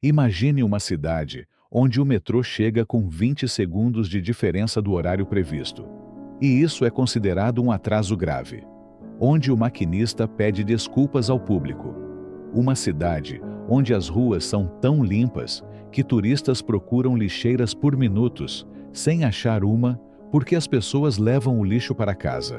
Imagine uma cidade onde o metrô chega com 20 segundos de diferença do horário previsto. E isso é considerado um atraso grave. Onde o maquinista pede desculpas ao público. Uma cidade onde as ruas são tão limpas que turistas procuram lixeiras por minutos, sem achar uma, porque as pessoas levam o lixo para casa.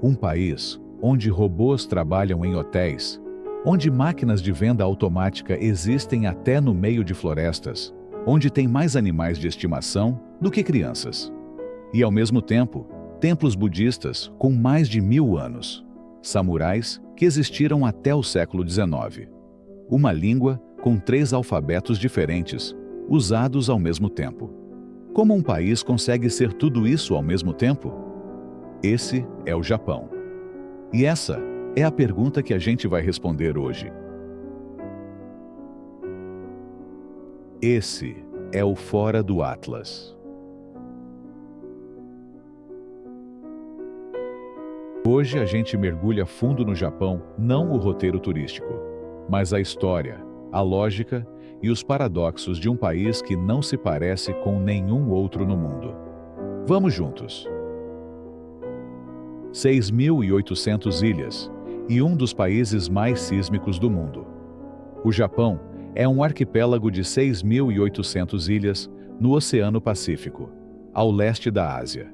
Um país onde robôs trabalham em hotéis, onde máquinas de venda automática existem até no meio de florestas, onde tem mais animais de estimação do que crianças. E, ao mesmo tempo, templos budistas com mais de 1000 anos, samurais que existiram até o século XIX, uma língua com 3 alfabetos diferentes, usados ao mesmo tempo. Como um país consegue ser tudo isso ao mesmo tempo? Esse é o Japão. E essa é a pergunta que a gente vai responder hoje. Esse é o Fora do Atlas. Hoje a gente mergulha fundo no Japão, não o roteiro turístico, mas a história, a lógica e os paradoxos de um país que não se parece com nenhum outro no mundo. Vamos juntos! 6.800 ilhas e um dos países mais sísmicos do mundo. O Japão é um arquipélago de 6.800 ilhas no Oceano Pacífico, ao leste da Ásia.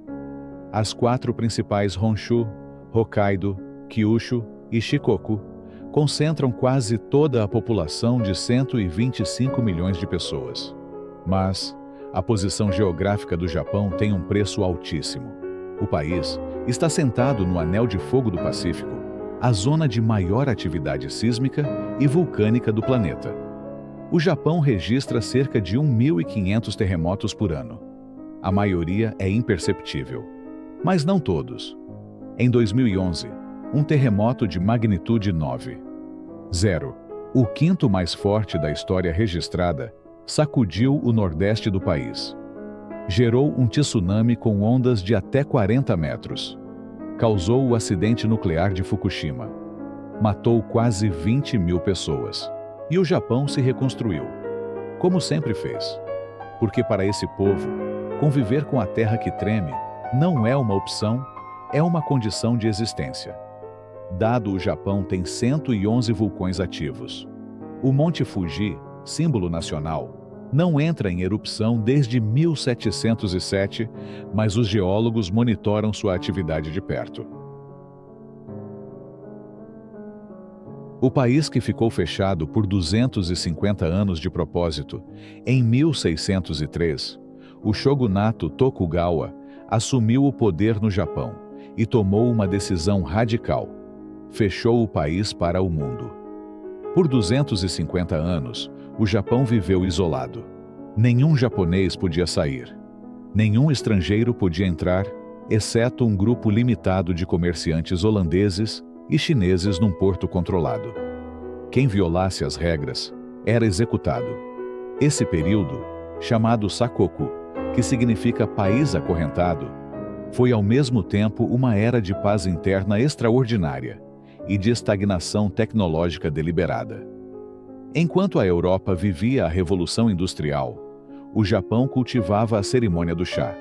As 4 principais Honshu, Hokkaido, Kyushu e Shikoku concentram quase toda a população de 125 milhões de pessoas. Mas a posição geográfica do Japão tem um preço altíssimo. O país está sentado no Anel de Fogo do Pacífico, a zona de maior atividade sísmica e vulcânica do planeta. O Japão registra cerca de 1.500 terremotos por ano. A maioria é imperceptível, mas não todos. Em 2011, um terremoto de magnitude 9,0, o 5º mais forte da história registrada, sacudiu o nordeste do país. Gerou um tsunami com ondas de até 40 metros. Causou o acidente nuclear de Fukushima. Matou quase 20.000 pessoas. E o Japão se reconstruiu, como sempre fez. Porque para esse povo, conviver com a terra que treme não é uma opção, é uma condição de existência. Dado o Japão tem 111 vulcões ativos. O Monte Fuji, símbolo nacional, não entra em erupção desde 1707, mas os geólogos monitoram sua atividade de perto. O país que ficou fechado por 250 anos de propósito, em 1603, o shogunato Tokugawa assumiu o poder no Japão e tomou uma decisão radical. Fechou o país para o mundo. Por 250 anos, o Japão viveu isolado. Nenhum japonês podia sair. Nenhum estrangeiro podia entrar, exceto um grupo limitado de comerciantes holandeses e chineses num porto controlado. Quem violasse as regras era executado. Esse período, chamado Sakoku, que significa país acorrentado, foi ao mesmo tempo uma era de paz interna extraordinária e de estagnação tecnológica deliberada. Enquanto a Europa vivia a Revolução Industrial, o Japão cultivava a cerimônia do chá.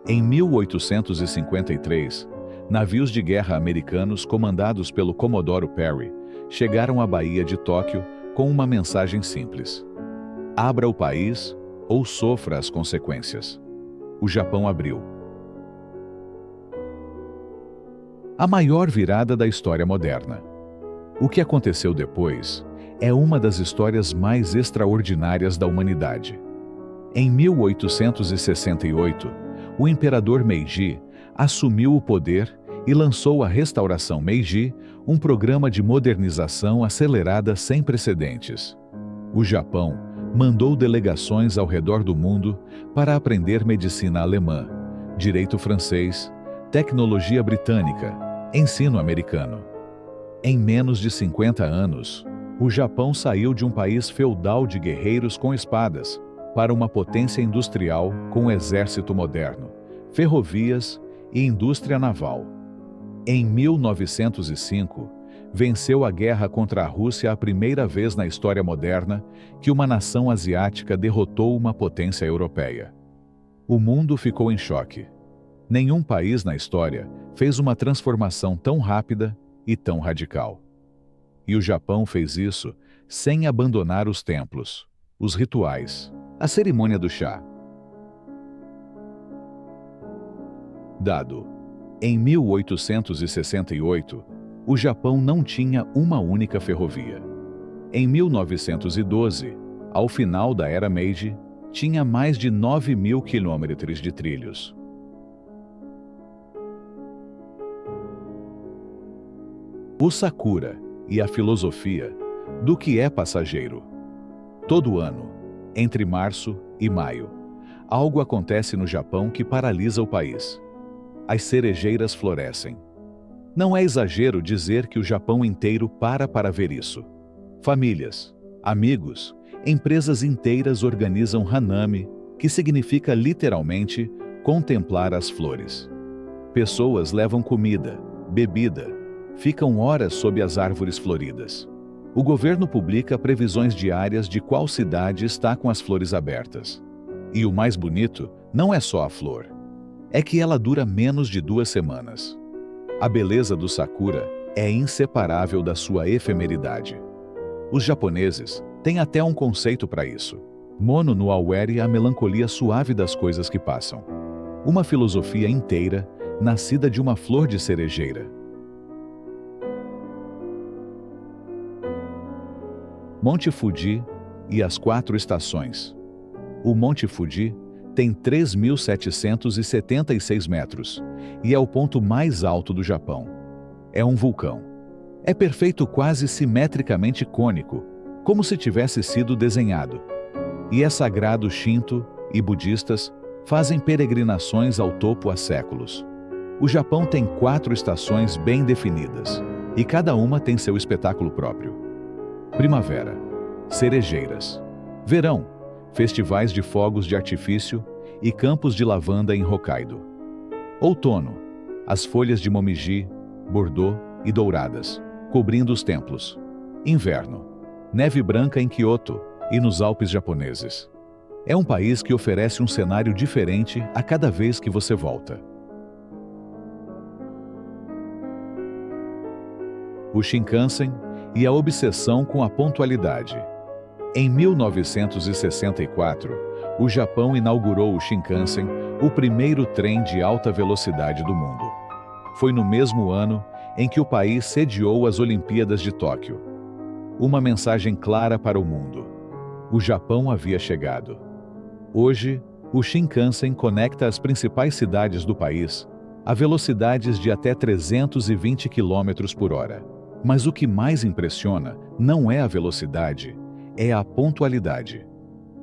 Em 1853, navios de guerra americanos comandados pelo Comodoro Perry chegaram à Baía de Tóquio com uma mensagem simples: abra o país ou sofra as consequências. O Japão abriu. A maior virada da história moderna. O que aconteceu depois é uma das histórias mais extraordinárias da humanidade. Em 1868, o imperador Meiji assumiu o poder e lançou a Restauração Meiji, um programa de modernização acelerada sem precedentes. O Japão mandou delegações ao redor do mundo para aprender medicina alemã, direito francês, tecnologia britânica, ensino americano. Em menos de 50 anos, o Japão saiu de um país feudal de guerreiros com espadas para uma potência industrial com exército moderno, ferrovias e indústria naval. Em 1905, venceu a guerra contra a Rússia a primeira vez na história moderna que uma nação asiática derrotou uma potência europeia. O mundo ficou em choque. Nenhum país na história fez uma transformação tão rápida e tão radical. E o Japão fez isso sem abandonar os templos, os rituais, a cerimônia do chá. Dado. Em 1868, o Japão não tinha uma única ferrovia. Em 1912, ao final da Era Meiji, tinha mais de 9.000 quilômetros de trilhos. O Sakura e a filosofia do que é passageiro. Todo ano, entre março e maio, algo acontece no Japão que paralisa o país. As cerejeiras florescem. Não é exagero dizer que o Japão inteiro para ver isso. Famílias, amigos, empresas inteiras organizam Hanami, que significa literalmente contemplar as flores. Pessoas levam comida, bebida, ficam horas sob as árvores floridas. O governo publica previsões diárias de qual cidade está com as flores abertas. E o mais bonito não é só a flor. É que ela dura menos de 2 semanas. A beleza do Sakura é inseparável da sua efemeridade. Os japoneses têm até um conceito para isso. Mono no Aware, a melancolia suave das coisas que passam. Uma filosofia inteira, nascida de uma flor de cerejeira. Monte Fuji e as 4 estações. O Monte Fuji tem 3.776 metros e é o ponto mais alto do Japão. É um vulcão. É perfeito, quase simetricamente cônico, como se tivesse sido desenhado. E é sagrado. Shinto e budistas fazem peregrinações ao topo há séculos. O Japão tem 4 estações bem definidas, e cada uma tem seu espetáculo próprio. Primavera, cerejeiras. Verão, festivais de fogos de artifício e campos de lavanda em Hokkaido. Outono, as folhas de momiji, bordô e douradas, cobrindo os templos. Inverno, neve branca em Kyoto e nos Alpes japoneses. É um país que oferece um cenário diferente a cada vez que você volta. O Shinkansen e a obsessão com a pontualidade. Em 1964, o Japão inaugurou o Shinkansen, o primeiro trem de alta velocidade do mundo. Foi no mesmo ano em que o país sediou as Olimpíadas de Tóquio. Uma mensagem clara para o mundo. O Japão havia chegado. Hoje, o Shinkansen conecta as principais cidades do país a velocidades de até 320 km por hora. Mas o que mais impressiona não é a velocidade, é a pontualidade.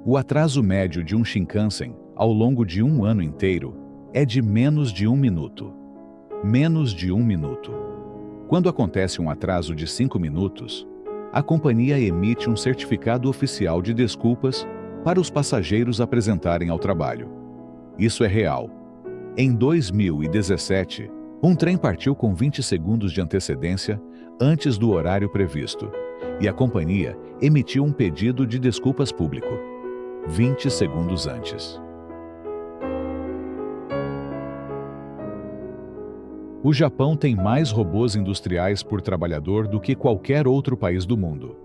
O atraso médio de um Shinkansen, ao longo de um ano inteiro, é de menos de 1 minuto. Menos de 1 minuto. Quando acontece um atraso de 5 minutos, a companhia emite um certificado oficial de desculpas para os passageiros apresentarem ao trabalho. Isso é real. Em 2017, um trem partiu com 20 segundos de antecedência antes do horário previsto, e a companhia emitiu um pedido de desculpas público, 20 segundos antes. O Japão tem mais robôs industriais por trabalhador do que qualquer outro país do mundo.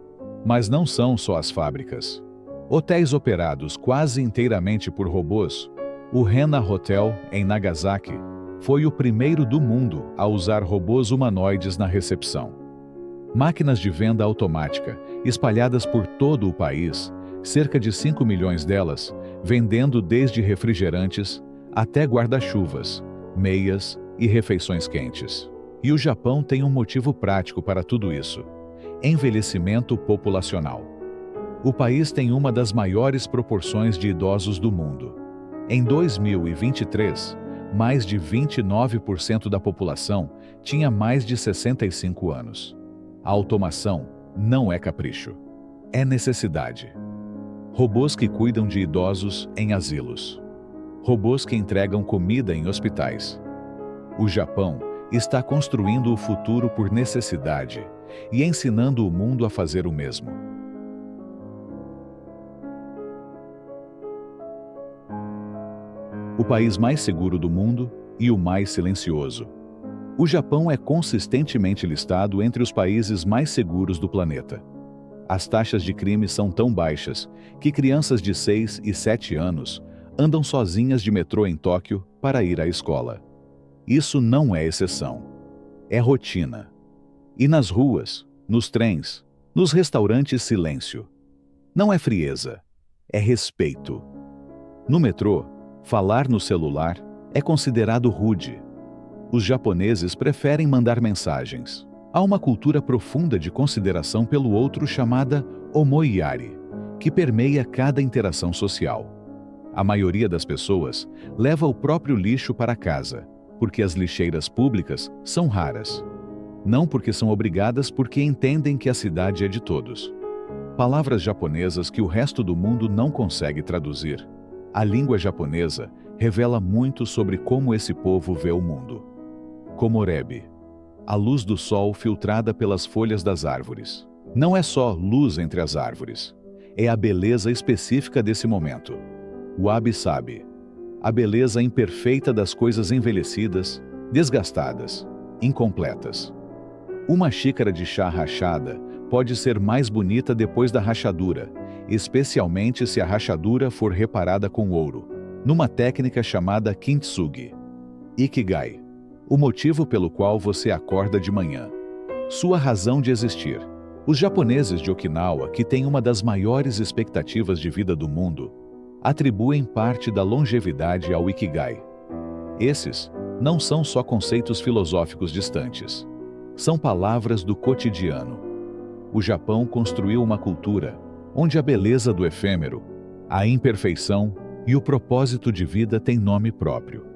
Mas não são só as fábricas. Hotéis operados quase inteiramente por robôs. O Hena Hotel, em Nagasaki, foi o primeiro do mundo a usar robôs humanoides na recepção. Máquinas de venda automática, espalhadas por todo o país, cerca de 5 milhões delas, vendendo desde refrigerantes até guarda-chuvas, meias e refeições quentes. E o Japão tem um motivo prático para tudo isso: envelhecimento populacional. O país tem uma das maiores proporções de idosos do mundo. Em 2023, mais de 29% da população tinha mais de 65 anos. A automação não é capricho, é necessidade. Robôs que cuidam de idosos em asilos. Robôs que entregam comida em hospitais. O Japão está construindo o futuro por necessidade e ensinando o mundo a fazer o mesmo. O país mais seguro do mundo e o mais silencioso. O Japão é consistentemente listado entre os países mais seguros do planeta. As taxas de crime são tão baixas que crianças de 6 e 7 anos andam sozinhas de metrô em Tóquio para ir à escola. Isso não é exceção. É rotina. E nas ruas, nos trens, nos restaurantes, silêncio. Não é frieza, é respeito. No metrô, falar no celular é considerado rude. Os japoneses preferem mandar mensagens. Há uma cultura profunda de consideração pelo outro chamada omoiyari, que permeia cada interação social. A maioria das pessoas leva o próprio lixo para casa, porque as lixeiras públicas são raras. Não porque são obrigadas, porque entendem que a cidade é de todos. Palavras japonesas que o resto do mundo não consegue traduzir. A língua japonesa revela muito sobre como esse povo vê o mundo. Komorebi, a luz do sol filtrada pelas folhas das árvores. Não é só luz entre as árvores, é a beleza específica desse momento. Wabi-sabi, a beleza imperfeita das coisas envelhecidas, desgastadas, incompletas. Uma xícara de chá rachada pode ser mais bonita depois da rachadura, especialmente se a rachadura for reparada com ouro, numa técnica chamada kintsugi. Ikigai, o motivo pelo qual você acorda de manhã. Sua razão de existir. Os japoneses de Okinawa, que têm uma das maiores expectativas de vida do mundo, atribuem parte da longevidade ao Ikigai. Esses não são só conceitos filosóficos distantes. São palavras do cotidiano. O Japão construiu uma cultura onde a beleza do efêmero, a imperfeição e o propósito de vida têm nome próprio.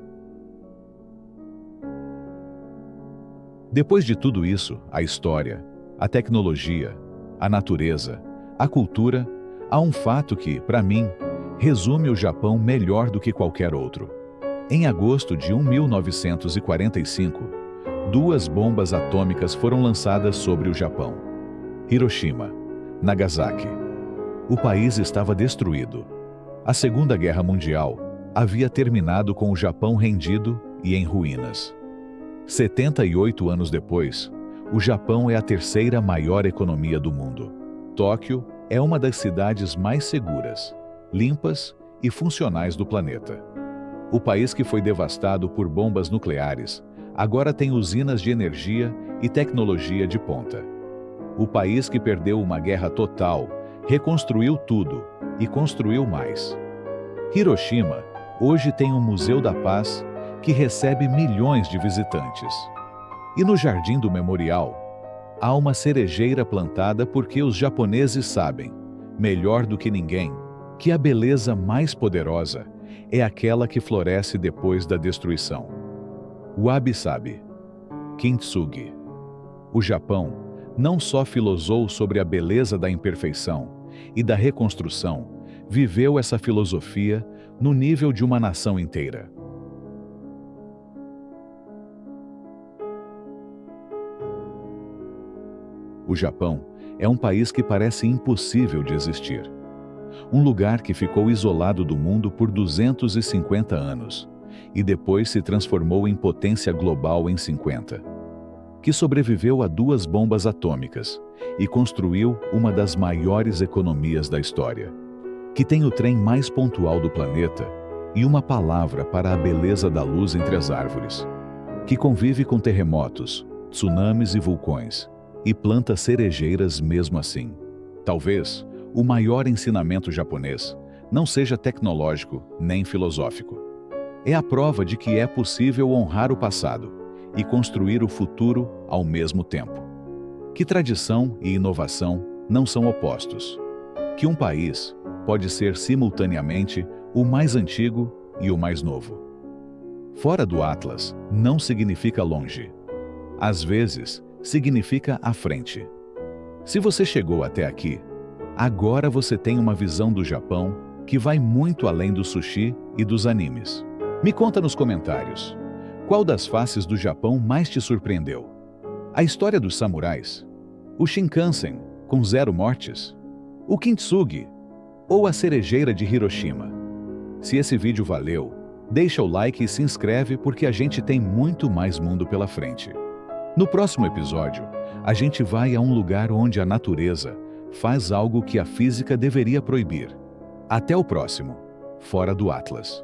Depois de tudo isso, a história, a tecnologia, a natureza, a cultura, há um fato que, para mim, resume o Japão melhor do que qualquer outro. Em agosto de 1945, 2 bombas atômicas foram lançadas sobre o Japão. Hiroshima, Nagasaki. O país estava destruído. A Segunda Guerra Mundial havia terminado com o Japão rendido e em ruínas. 78 anos depois, o Japão é a 3ª maior economia do mundo. Tóquio é uma das cidades mais seguras, limpas e funcionais do planeta. O país que foi devastado por bombas nucleares agora tem usinas de energia e tecnologia de ponta. O país que perdeu uma guerra total reconstruiu tudo e construiu mais. Hiroshima hoje tem um Museu da Paz que recebe milhões de visitantes. E no jardim do memorial, há uma cerejeira plantada porque os japoneses sabem, melhor do que ninguém, que a beleza mais poderosa é aquela que floresce depois da destruição. Wabi-sabi, kintsugi. O Japão não só filosofou sobre a beleza da imperfeição e da reconstrução, viveu essa filosofia no nível de uma nação inteira. O Japão é um país que parece impossível de existir. Um lugar que ficou isolado do mundo por 250 anos e depois se transformou em potência global em 50. Que sobreviveu a 2 bombas atômicas e construiu uma das maiores economias da história. Que tem o trem mais pontual do planeta e uma palavra para a beleza da luz entre as árvores. Que convive com terremotos, tsunamis e vulcões e planta cerejeiras mesmo assim. Talvez o maior ensinamento japonês não seja tecnológico nem filosófico. É a prova de que é possível honrar o passado e construir o futuro ao mesmo tempo. Que tradição e inovação não são opostos. Que um país pode ser simultaneamente o mais antigo e o mais novo. Fora do Atlas não significa longe. Às vezes, significa à frente. Se você chegou até aqui, agora você tem uma visão do Japão que vai muito além do sushi e dos animes. Me conta nos comentários. Qual das faces do Japão mais te surpreendeu? A história dos samurais? O Shinkansen, com 0 mortes? O Kintsugi? Ou a cerejeira de Hiroshima? Se esse vídeo valeu, deixa o like e se inscreve porque a gente tem muito mais mundo pela frente. No próximo episódio, a gente vai a um lugar onde a natureza faz algo que a física deveria proibir. Até o próximo, Fora do Atlas.